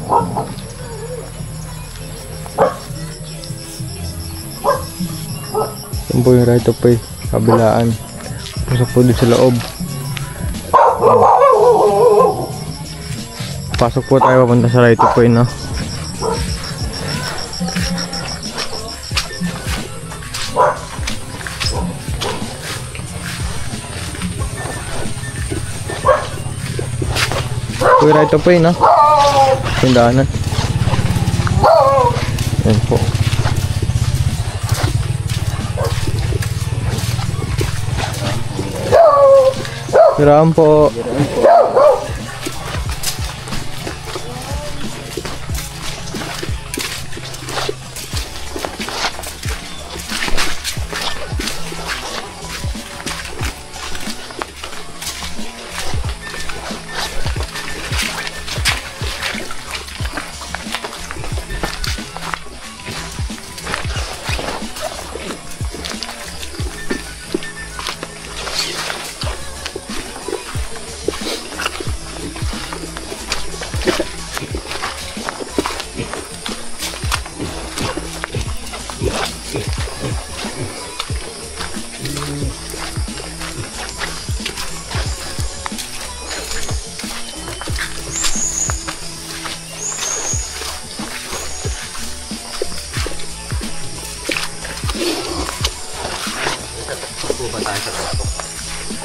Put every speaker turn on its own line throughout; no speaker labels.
Yan po yung right of way, kabilaan. Pasok po dito sa loob. Pasok po tayo papunta sa right of way, no? Ito yung right of way, no? Tindahanan. Yan po. Hiraan po.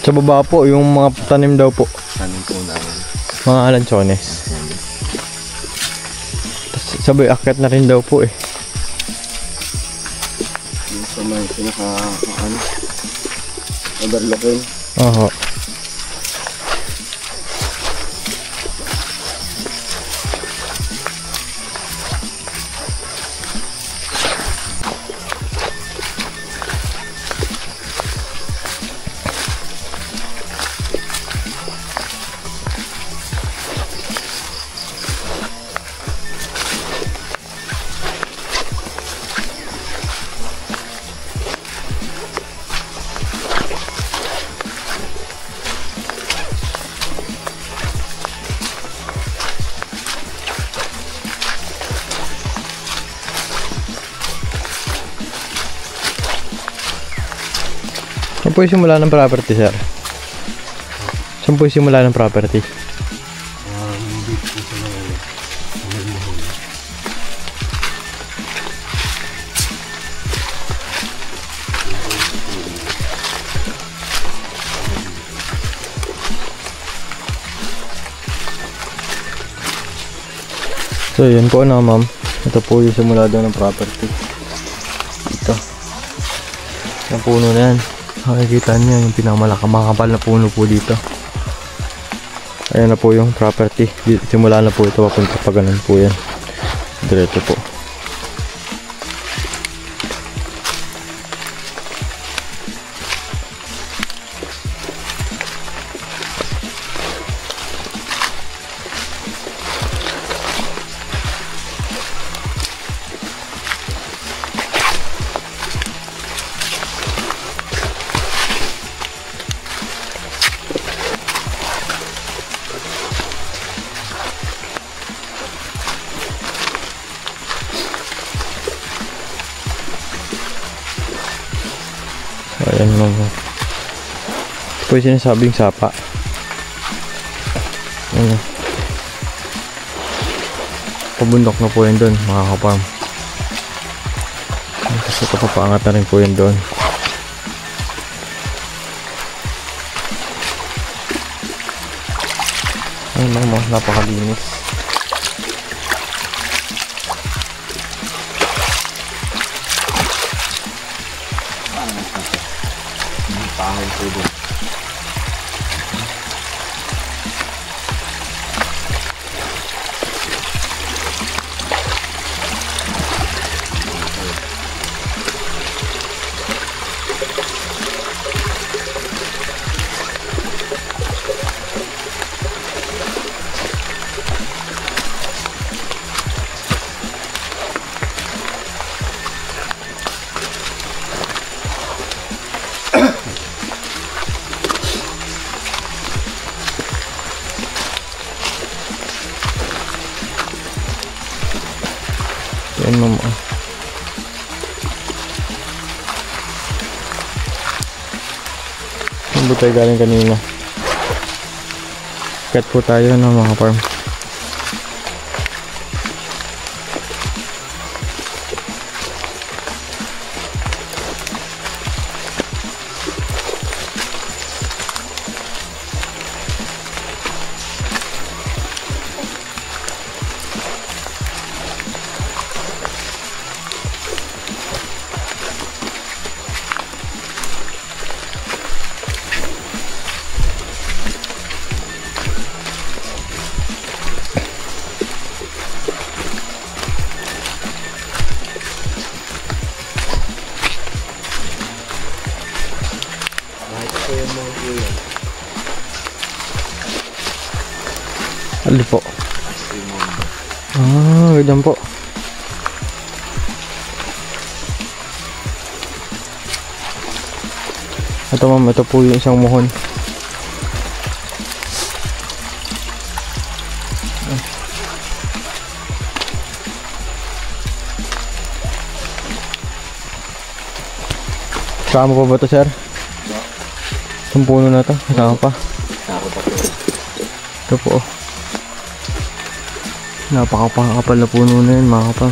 Sa baba po, yung mga tanim daw po.
Tanim po namin.
Mga lanchones. Tapos sabay akyat na rin daw po eh.
Yung sa may overlooking.
Oho. Saan po yung simula ng property, sir? Saan po yung simula ng property? So yun po na, ma'am. Ito po yung simula daw ng property. Ito. Yung puno na yan. Makikita niyo yung pinakamakapal na puno po dito. Ayan na po yung property. Simula na po ito, papunta pa ganun po yan. Diretso po. Ayan mo. Ito po yung sinasabing sapa. Ayan. Pabundok na po yun doon, mga kapam. Kasi kapapangat na rin po yun doon. Ayan mo, napakalinis.
Pangin po doon.
Yan ma'am. Saan po tayo galing kanina? Cut po tayo ng mga farm. Ali po. Ganyan po. Ito ma'am, ito po yung isang muhon. Kasama pa ba ito, sir? Itong puno na ito, kasama pa. Ito po. Napakapakapal na puno na yun, mga kapal.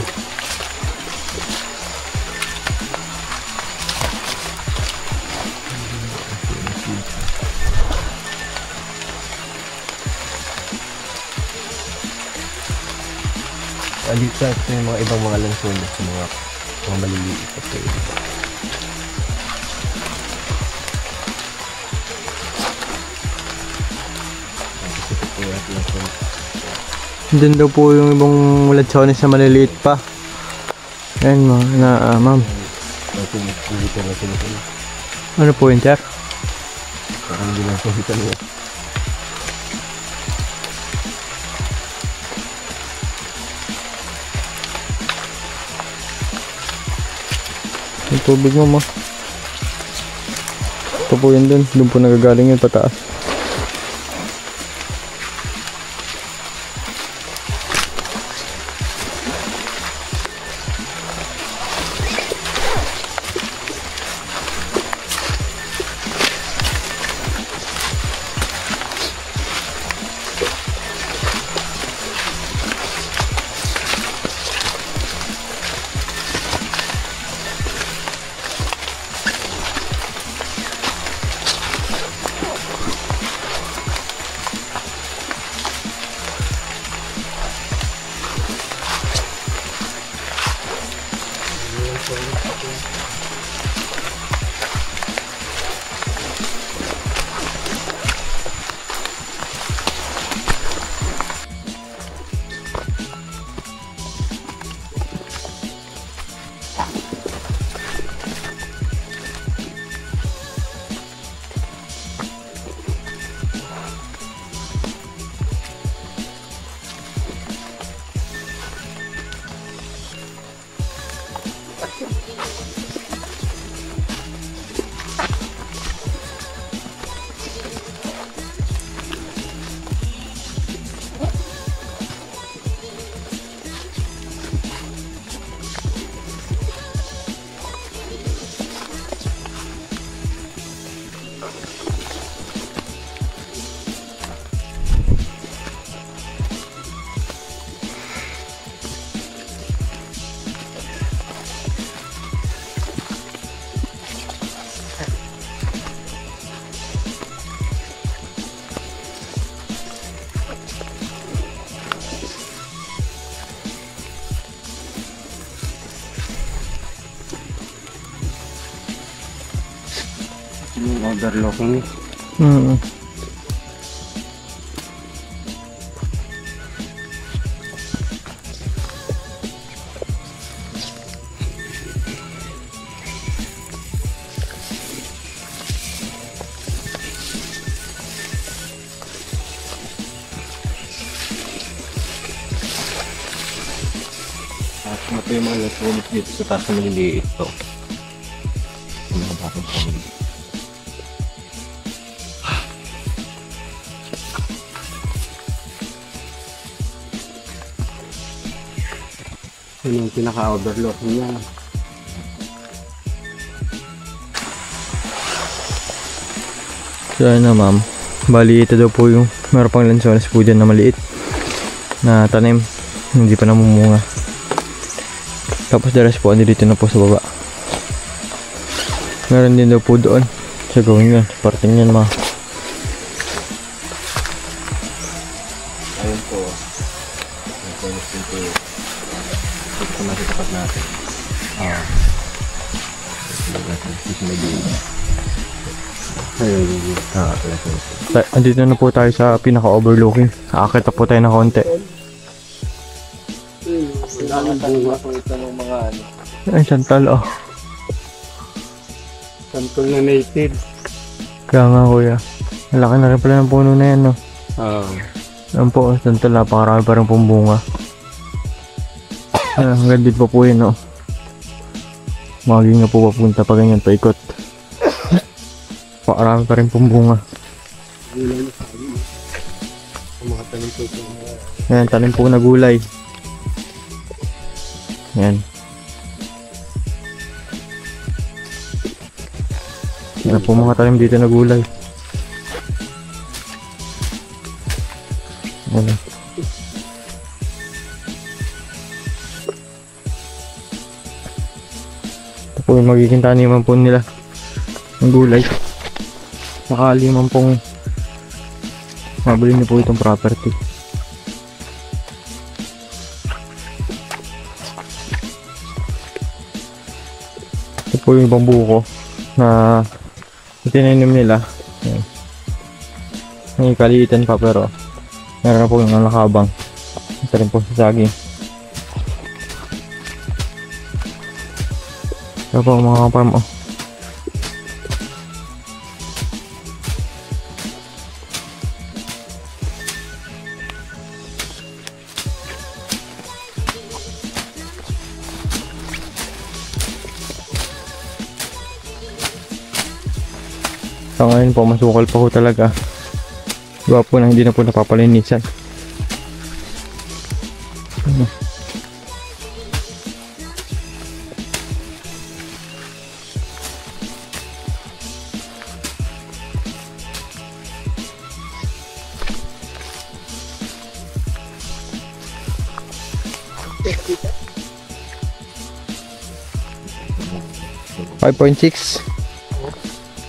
Dito ito yung mga ibang mga lansunas, mga maliliit at kayo.
Diyan daw po yung ibang lansones na maliliit pa. Ayan ma'am. Ano po yun, sir?
Parang hindi lang po dito niya.
Yung tubig mo ma. Ito po yun dun. Doon po nagagaling yun pataas.
Yung overlooking. At ito yung mga lansunas dito sa taas na maliliit to. Yung mga bakit pamili. Yun yung pinaka-overlook niya.
So ano ma'am, bali ito daw po yung meron pang lansones po dyan na maliit na tanim, hindi pa namumunga. Tapos the rest po andi dito na po sa baba. Meron din daw po doon sa gawin yun, sa parting yun mga.
Ayun po. Yung bonus dito. Ito ko nakitapat natin. Ito may dito. Ayun.
Andito na po tayo sa pinaka-overlooking. Aakit na po tayo na konti.
Ito ng mga ano.
Ay, santal oh.
Santol na native.
Kaya nga kuya. Malaki na rin pala ng puno na yan no. Yan po, santal, napakarami pa rin pong bunga. Hanggang dito pa po yun no. Maging nga po papunta pa ganyan, paikot. Pakarami pa rin pong bunga.
Mga tanim po ito.
Yan, tanim po na gulay. Yan. Yan po mga tanim dito na gulay. Yan. Ito po yung magiging taniman po nila ng gulay. Sakali man pong mabili niyo po itong property. Ito po yung ibang buko na itinanim nila. Ayan. May kaliitan pa pero meron na po yung nakabang. Ito rin po sa saging. Ito po mga farm oh. So ngayon po masukal pa po talaga. Diba po na hindi na po napapalinisan.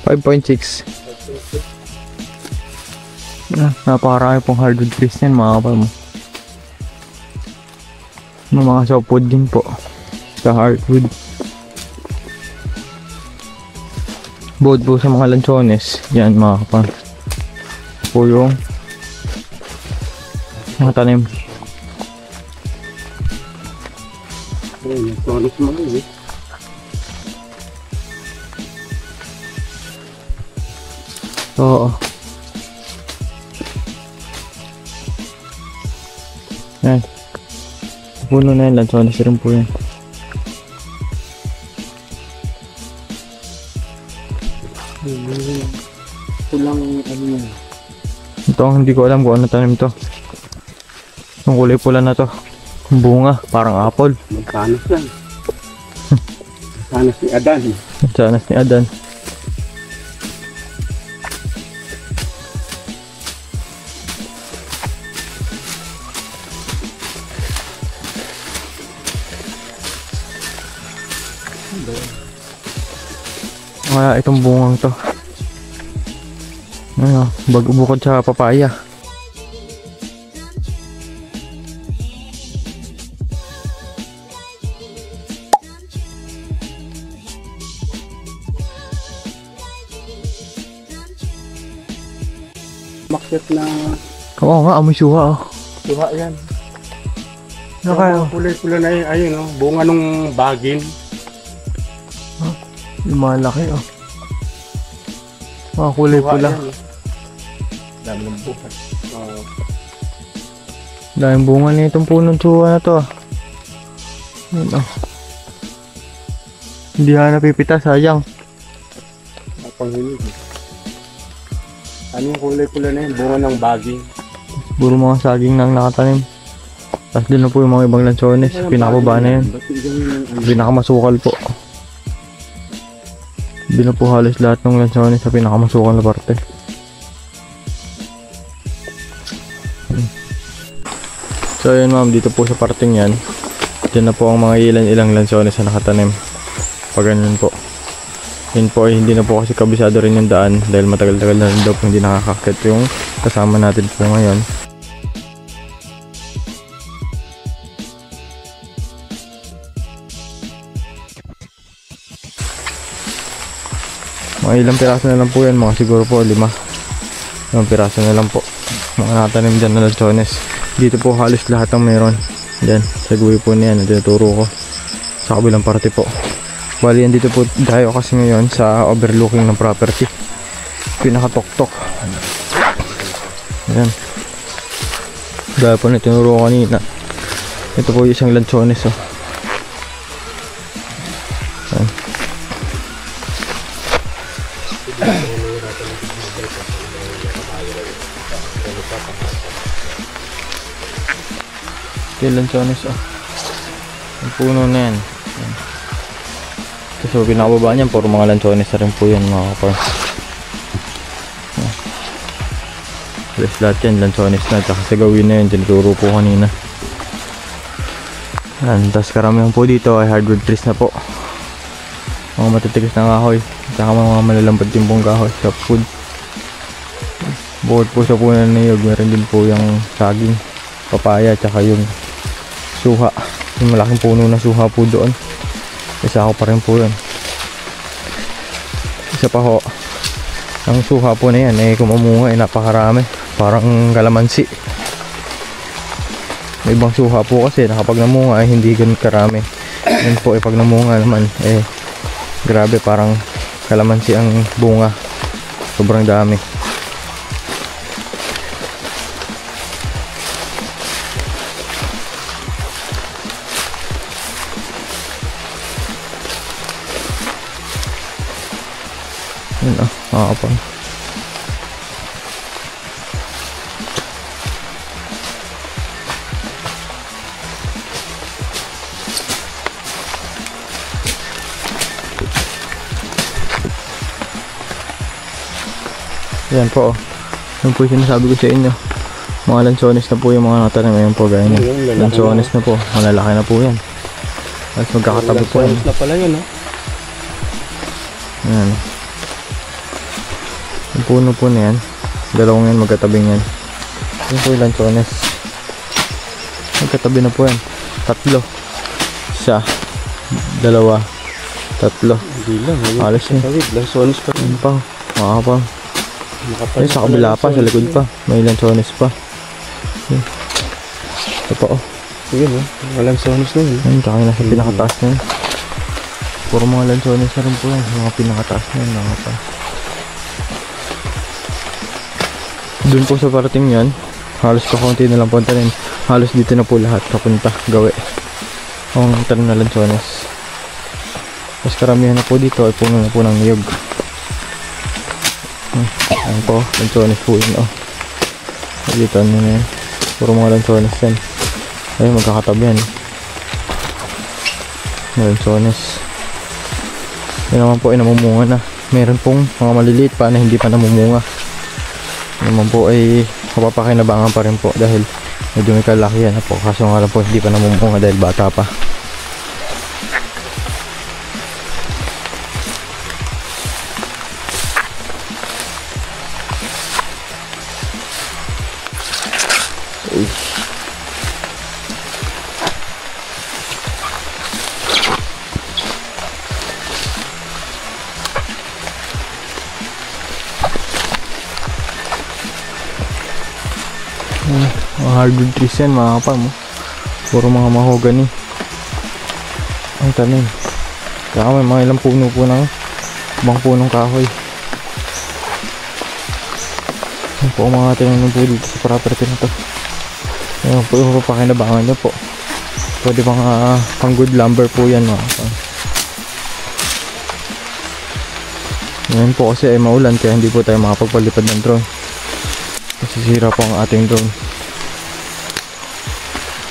$5.6 napakarami pong hardwood trees yan mga kapal mo. May mga softwood din po sa hardwood. Bukod po sa mga lansones yan mga kapal po yung mga tanim.
Ayun, yung tonos mo eh.
Oo. Yan. Puno na yan. Lansones rin po yan.
Ito lang ano yan.
Ito ang hindi ko alam kung ano tanim to. Yung kulay pula na to. Bunga. Parang apple.
Magkanas yan. Magkanas ni Adan.
Sanas ni Adan. Kaya itong bungang to. Ano, bukod sa papaya.
Makyat na
Oo nga, amoy suha oh.
suha yan.
Kaya,
Kulay-kulay na yun. Ayun oh, bunga nung bagin.
yung malaki oh. Mga kulay pula.
Dami ng bukas.
Daming bunga na itong punong suha na to. Yun oh. Hindi na napipita, sayang.
Napanghilig. Ano yung kulay-kulay na yun? Bunga ng baging.
Puro mga saging nang nakatanim. Tapos din na po yung mga ibang lansones. Pinakababa na yan. Pinakamasukal po. Hindi na po halos lahat ng lansones sa pinakamasukal na parte. So ayun ma'am, dito po sa parting yan. Diyan na po ang mga ilang lansones na nakatanim. Pag ganun po. Yun po ay hindi na po kasi kabisado rin yung daan dahil matagal-tagal na rin daw po hindi nakakakit yung kasama natin po ngayon. Mga ilang piraso na lang po yan, mga siguro po 5. Ilang piraso na lang po mga nakatanim dyan na lansones. Dito po halos lahat ang meron. Yan, sa guwi po niyan, tinuturo ko sa kabilang parte po. Bali yan dito po tayo kasi ngayon sa overlooking ng property. Pinakatok-tok. Ayan. Dahil po na tinuro ko kanina. Ito po yung isang lansones. Oh. Ayan. Ito yung lansones. Oh. Ang puno na yan. Ayan. So pinakababa niyan, puro mga lansones na rin po yan mga kapar. Alas lahat yan, lansones na. Tsaka sa gawin na yun, tinuturo po kanina. Yan, tapos karamihan po dito ay hardwood trees na po. Mga matitigas na kahoy. Tsaka mga malalambot din pong kahoy sa food. Bukod po sa puno ng niyog, meron din po yung saging, papaya, tsaka yung suha. Yung malaking puno na suha po doon. Isa ako pa rin po yun. Isa pa ho, ang suha po na yan kung mamunga napakarami, parang kalamansi. May ibang suha po kasi na kapag namunga hindi ganun karami. Yan po pag namunga naman grabe, parang kalamansi ang bunga, sobrang dami. Yun makakapang. Yan po. Yan po yung sinasabi ko sa inyo. Mga lansones na po yung mga natanim. Ayan po gaya nyo. Lansones na po. Malalaki na po yan. At magkakatabi po yan.
Na pala yun,
Ayan. Yung puno po na yan, dalawang yan magkatabing yan. Yan po yung lansones, magkatabi na po yan. 3, 1, 2, 3.
Hindi lang,
alas yun.
Lansones pa rin.
Yan pa, makakapang. Ayun, sa kabila pa, sa likod pa may lansones pa. Yan. Ito pa
Yun mga lansones na yun.
Yan, tsaka nasa pinakataas na yun. Puro mga lansones na rin po yan, mga pinakataas na yun, mga pa. Doon po sa parating yan, halos kakaunti na lang punta rin. Halos dito na po lahat kapunta, gawi. Ang tanim na lansones. Mas karamihan na po dito ay puno na po ng niyog. Ayan po, lansones po yun. Dito ano na yan, puro mga lansones yan. Ayun, magkakatabi yan. Lansones. Yan naman po ay namumunga na. Meron pong mga maliliit pa na hindi pa namumunga. Naman po ay mapapakinabangan pa rin po dahil medyo may kalakihan na po, kaso nga lang po hindi pa namumunga dahil bata pa. Mga hardwood trees yan mga kapam, puro mga mahogany ang tanim. Saka may mga ilang puno po ng ibang punong kahoy. Yan po ang mga tinanim po dito sa property na to. Yan po yung pakinabangan nyo po. Pwede mga pang good lumber po yan mga kapam. Ngayon po kasi ay maulan kaya hindi po tayo makapagpalipad ng drone. Masisira po ang ating drone.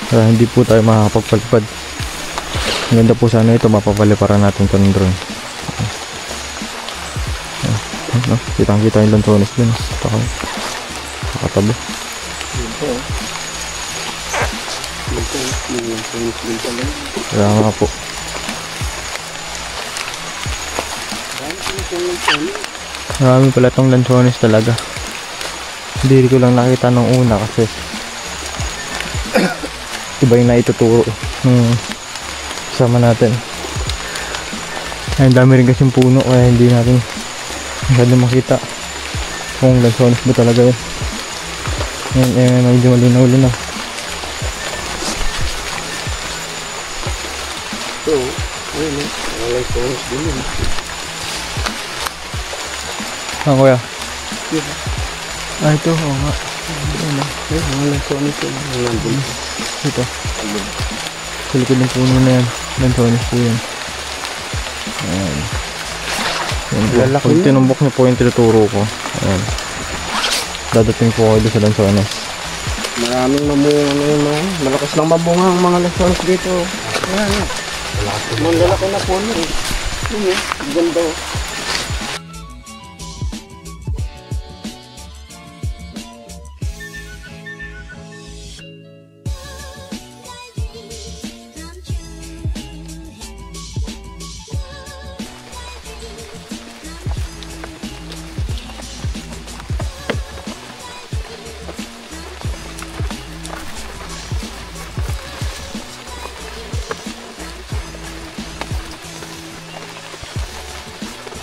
Kaya hindi po tayo makakapagpalipad. Ang ganda po sana ito, mapapaliparan natin ito ng drone. Kitang kita yung lansones dun. Pakatabi. Kaya nga po. Marami pala itong lansones talaga. Hindi ko lang nakita nung una kasi iba yung naituturo kasama natin. Ay, dami rin kasing puno kaya hindi natin masyado makita kung lansones ba talaga yun. Medyo malinaw-linaw.
So, ayun eh. Mga lansones din yun.
Kuya?
Yeah.
Ito, oo nga.
Ayun, mga lansones yun. Nandun.
Ito. Sa likod ng puno na yan. Lansones po yan. Ayan. Lalaki. Pag tinumbok niyo po yung tinuturo ko. Ayan. Dadating po kayo sa lansones.
Maraming mamunga na yun. Malakas lang mabunga ang mga lansones dito. Ayan. Malalaki na po na eh. Yun eh. Ganda oh.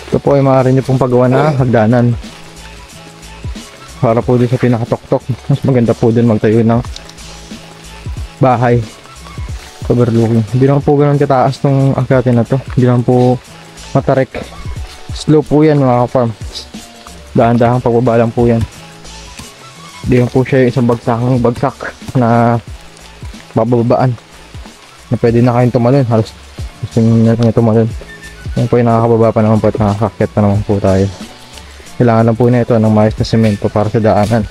Ito po ay maaari nyo pong pagawa na hagdanan para po din sa pinakatok-tok. Mas maganda po din magtayo ng bahay overlooking. Hindi lang po ganun kataas tong akyatin na to. Hindi lang po matarik. Slow po yan mga ka-farm. Dahan-dahang pagbaba lang po yan. Hindi lang po siya yung isang bagsak na bababaan na pwede na kayong tumalon. Halos gusto nyo na lang tumalon. Yan po yung nakakababa pa naman po at nakakakyat pa naman po tayo. Kailangan lang po na ito ng maayos na semento para sa daanan.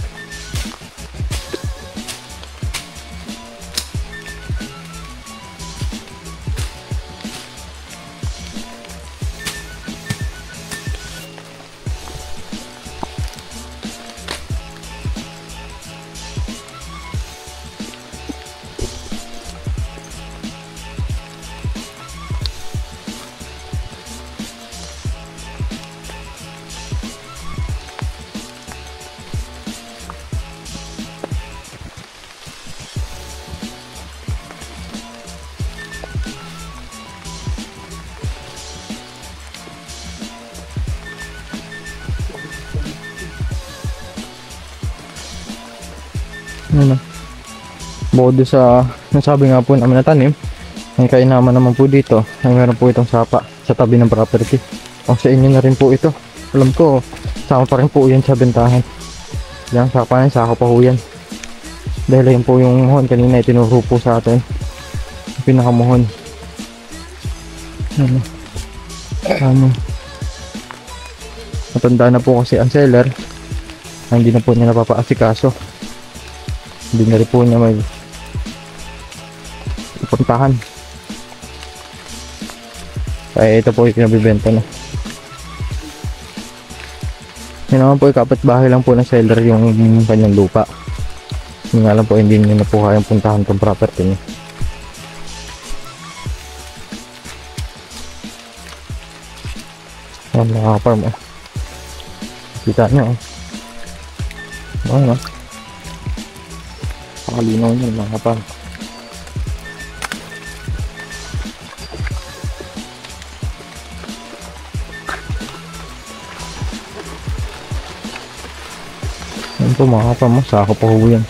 Ano? Bukod sa nasabi nga po namin na tanim, may kainaman naman po dito. Ay meron po itong sapa sa tabi ng property. O sa inyo na rin po ito. Alam ko, sama pa rin po yan sa bentahan. Yan, sapa na, sako pa po yan. Dahil yan po yung muhon kanina itinuro po sa atin. Pinakamuhon. Ano? Matanda na po kasi ang seller. Hindi na po niya napapaasikaso. Hindi na rin po niya may ipuntahan. Kaya ito po yung pinabibenta na. Yun naman po, kapitbahay lang po ng seller yung kanyang lupa. Yun nga lang po, hindi niya na po kayang puntahan itong property niya. Ayan, nakaka-farm oh. Kita niyo oh. Ayan oh. Pakalinaw niya mga farm. Yan po mga farm, sako pa ho yan.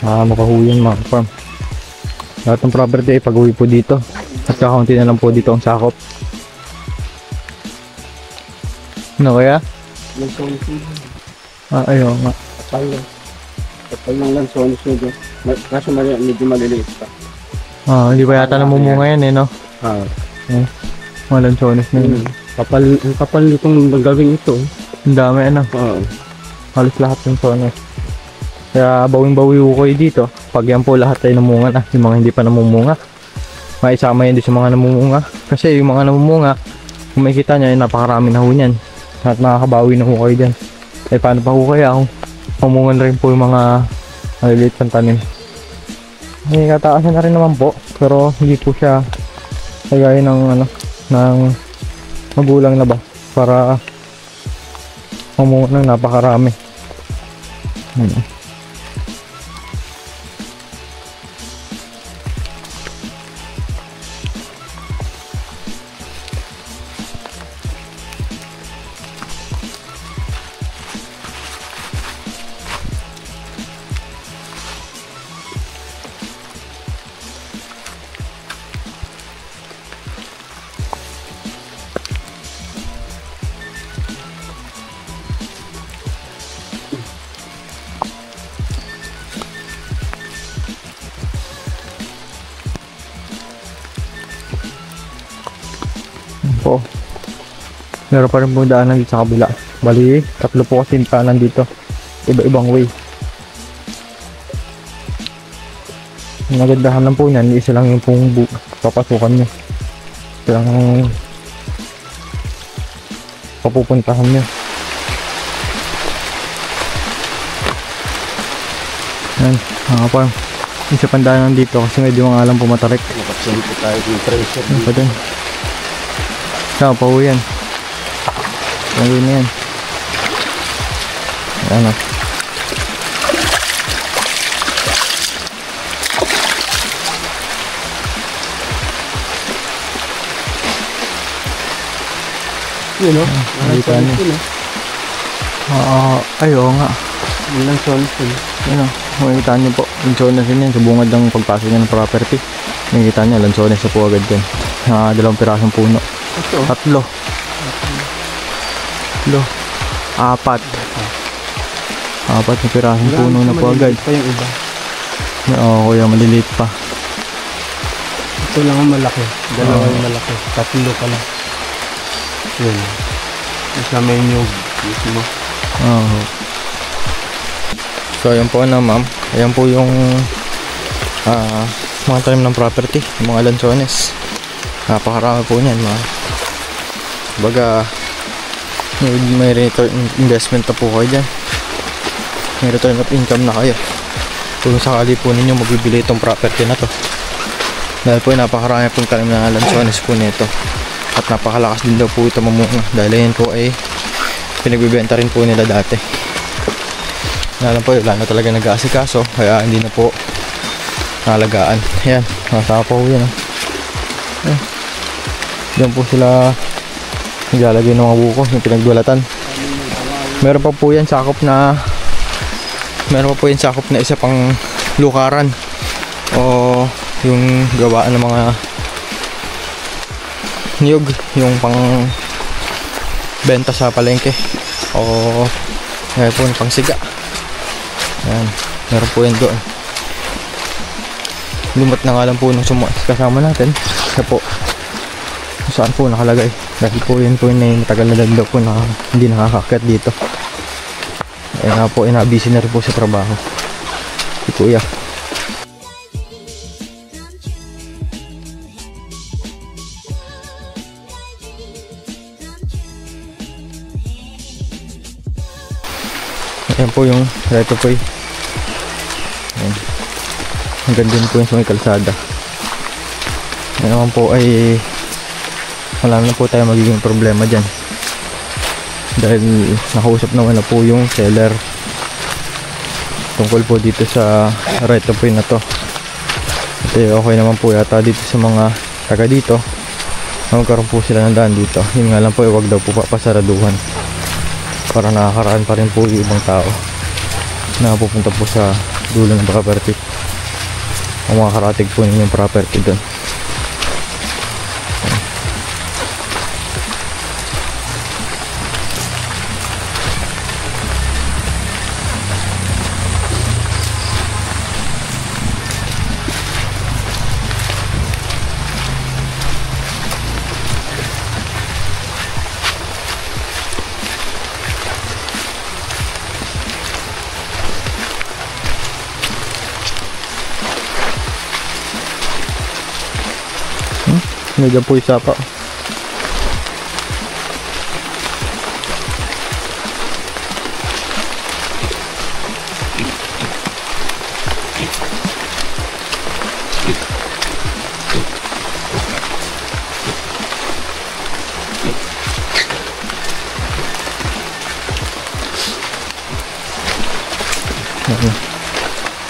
Makahuyan mga farm. Lahat ng property ay pag-uwi po dito. At kakaunti na lang po dito ang sakop. Ano kaya?
Lansones yun.
Ayaw nga.
Kapal ng lansones yun. Kaso medyo maliliit pa.
Hindi pa yata namumunga yan eh no? Mga lansones na yun.
Ang kapal nitong gawing ito.
Ang dami ano.
Oo.
Halos lahat yung sones. Kaya bawing-bawi ko kayo dito. Pag yan po lahat ay namunga na. Yung mga hindi pa namumunga. Maisama yan din sa mga namumunga. Kasi yung mga namumunga, kung makikita nyo, napakarami na ho niyan. At makakabawi na ho kayo dyan. Eh paano pa ho kaya kung mamunga na rin po yung mga maliliit pang tanim. May kataasan na rin naman po. Pero hindi po siya kagaya ng ano, ng magulang na ba. Para mamunga ng napakarami. Po. Meron pa rin po daanan dito sa kabila. Bali, 3 po kasi yung kanan dito. Iba-ibang way. Ang nagandahan lang po niyan, isa lang yung pong papasukan nyo. Isa lang yung papupuntahan nyo. Yan, mga farm. Isa pandaanan dito kasi medyo mga alam pumatarik.
Nakasimpo tayo yung treasure.
Ano pa din? Saan pa ho yan? Lagay na yan. Ayan o.
Yun o.
Nakita niyo. Ay oo nga.
Yun lang sones yun.
Ayan o. Makikita niyo po. Lansones din yan. Sa bungad ng pagpasok niya ng property. Makikita niyo. Lansones na po agad yan. 2 pirasong puno.
Ito.
3. 4. 4 na pirasong puno na po agad.
Pa yung iba.
Oo, kuya, maliliit pa.
Ito lang ang malaki. Dalawa yung malaki. 3 pala. Yun. Isa may nyug. Mismo.
Oo. So, ayan po na ma'am. Ayan po yung mga tanim ng property. Yung mga lansones. Napakarami po niyan, mga. Baga, may return investment na po kayo dyan. May return of income na kayo. Kung sakali po ninyo magbibili itong property na to. Dahil po napakarami pong tanim na lansones po nito. At napakalakas din daw po ito mamunga. Dahil yan po ay pinagbibenta rin po nila dati. Alam po, wala na talaga nag-aasikaso. Kaya hindi na po nalagaan. Ayan, nakasama po yan. Diyan po sila naglalagay ng mga buko, yung pinagdulatan. Meron pa po yan sakop na isa pang lukaran o yung gawaan ng mga niyog, yung pang benta sa palengke o ngayon po yung pang siga. Yan, meron po yan doon. Lumot na nga lang po nung kasama natin kasi po saan po nakalagay dahil po yun po yung matagal na dagdag po na hindi nakakakyat dito. Ay nga po, busy na rin po sa trabaho si kuya. Ayan po yung reto po y. Ayan. Hanggang din po yung sa may kalsada. Ayan naman po ay wala na po tayo magiging problema dyan dahil nakausap naman na po yung seller tungkol po dito sa right of way na to. Kasi okay naman po yata dito sa mga taga dito na magkaroon po sila ng daan dito. Yun nga lang po, huwag daw po papasaraduhan para nakakaraan pa rin po yung ibang tao na pupunta po sa dulo ng property o makakarating po ninyong property doon. Nandiyan po isa pa.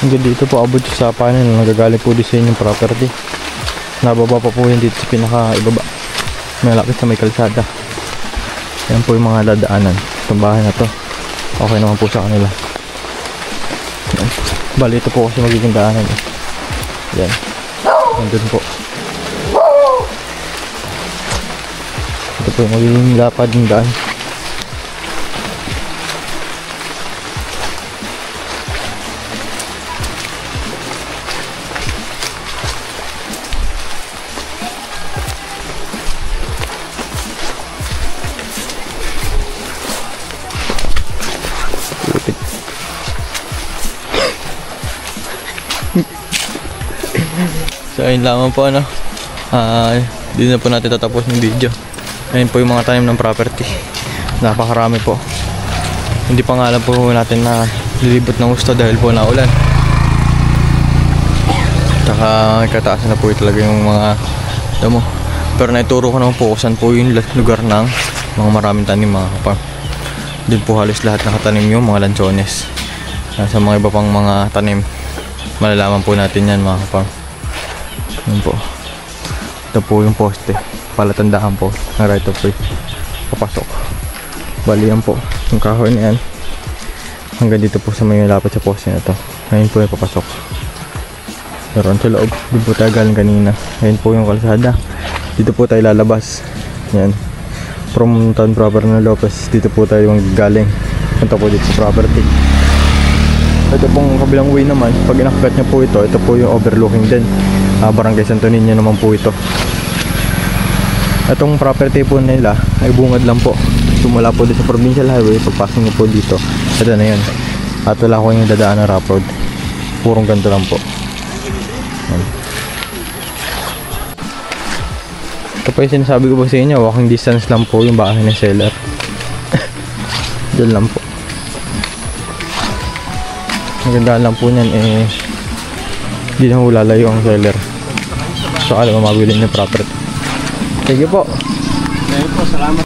Hanggang dito po abot sa sapanan na nagagaling po din sa inyong property. Nababa pa po yun dito sa pinaka ibaba, malapit sa may kalsada. Yan po yung mga dadaanan itong bahay na to. Okay naman po sa kanila. Yan. Bali ito po kasi magiging daanan eh. Yan, nandun po. Ito po yung magiging lapad ng daan. So ayun lamang po ano. Dito na po natin tatapos yung video. Ayun po yung mga tanim ng property. Napakarami po. Hindi pa nga alam po natin na lilibot ng gusto dahil po naulan. Tsaka kataas na po talaga yung mga damo. Pero naituro ko naman po kung saan po yung lugar ng mga maraming tanim mga kaparm. Doon po halos lahat nakatanim yung mga lanchones. Sa mga iba pang mga tanim, malalaman po natin yan mga kaparm. Yun po. Ito po yung poste. Palatandaan po ng right of way. Papasok. Bali yan po. Yung kahoy na yan. Hanggang dito po sa may lapit sa poste na ito. Ngayon po yung papasok. Meron sa loob. Doon po tayo galing kanina. Ngayon po yung kalsada. Dito po tayo lalabas. Yan. From town proper na Lopez. Dito po tayo galing. Punta po dito sa property. Ito pong kabilang way naman, pag inakyat nyo po ito po yung overlooking din. Barangay Santo Niño naman po ito. Itong property po nila ay bungad lang po. Sumula po dito sa provincial highway, pagpasok nyo po dito, ito na yun. At wala ko yung dadaan na rough road. Purong ganito lang po. Yan. Ito po yung sinasabi ko po sa inyo, walking distance lang po yung bahay ng seller. Diyan lang po. Magandaan lang po niyan eh, hindi na lalayo ang seller. So alam mo mabili ng property. Sige po.
Sige po, salamat.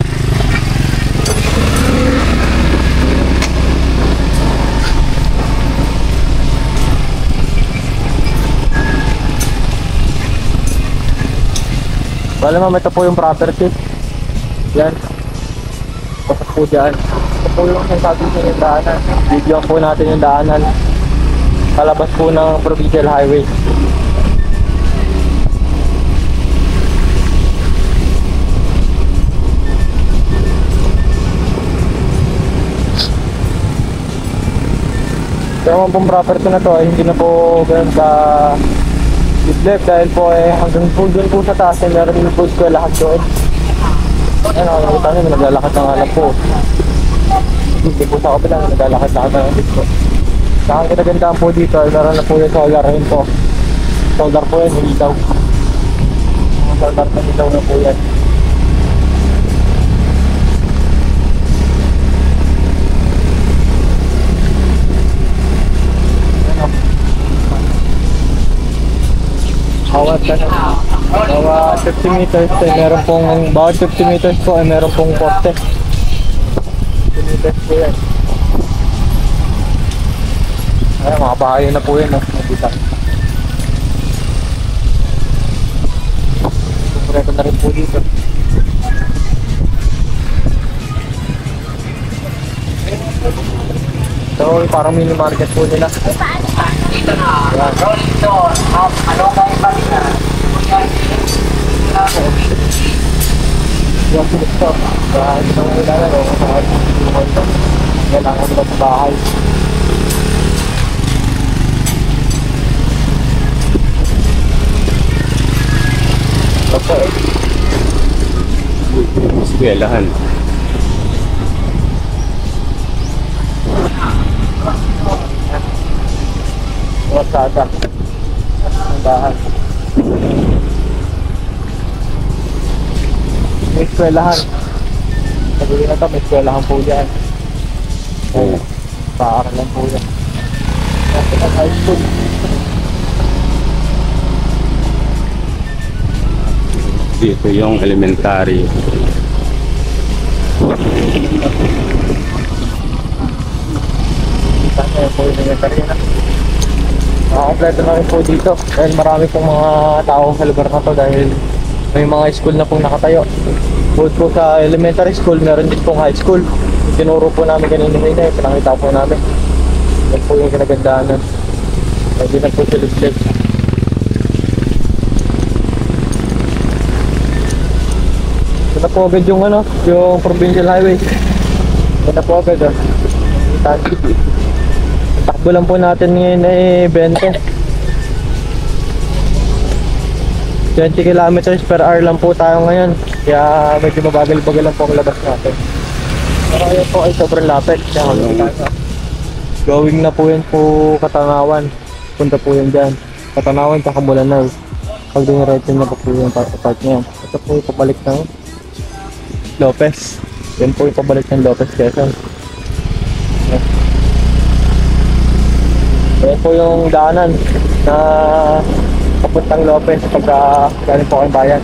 Wala ma'am, ito po yung property. Yan. Pasok po dyan. Ito po yung sinasabi ko yung daanan. Video po natin yung daanan. Palabas po ng provincial highway. Ito naman pong property na to ay hindi na po ganun ka deep dahil po eh hanggang po dun po sa taas ay meron yung food ko lahat doon. Ano, nakita nyo, naglalakad ng alam po. Hindi po sa kapila, naglalakad na ng dito. Saka ang kinagandaan po dito, meron na po yung solar rin po. Solar po yan, ilaw. Solar na ilaw na po yan. Bawat 50 meters ay meron pong, bawat 50 meters po ay meron pong poste. 50 meters po yan. Ay, mga bahay na po yan, nakita. Sumureta na rin po dito. So, parang mini market po nila. Kailangan nila sa bahay.
Okay. Eskwelahan.
Wasada. Ang bahay. may eskwelahan. Sabi na ito, may eskwelahan po dyan.
Oo.
Paaralan po yan. Tapos high school.
Dito yung elementary.
Kasi po yung elementary na. Kompleto na rin po dito. Dahil marami pong mga tao sa lugar na to dahil may mga school na pong nakatayo. Bukod po sa elementary school, meron din pong high school. Tinuro po namin kanina, pinakita po namin. Yan po yung kinagandaanan. Pwede na po silip-silip. Ito na po agad yung yung provincial highway. Ito na po agad Takbo lang po natin ngayon ay 20 kilometers per hour lang po tayo ngayon. Kaya medyo mabagal-bagal lang po ang labas natin. Pero yun po ay sobrang lapit. Going na po yan po Katanawan. Punta po yan dyan. Katanawan tsaka Mulanao. Pag diniretso na po yung part niya. Ito po yung pabalik ng Lopez. Yan po yung pabalik ng Lopez Quezon. Yan po yung daanan na papuntang Lopez pagka galing po kayong bayan.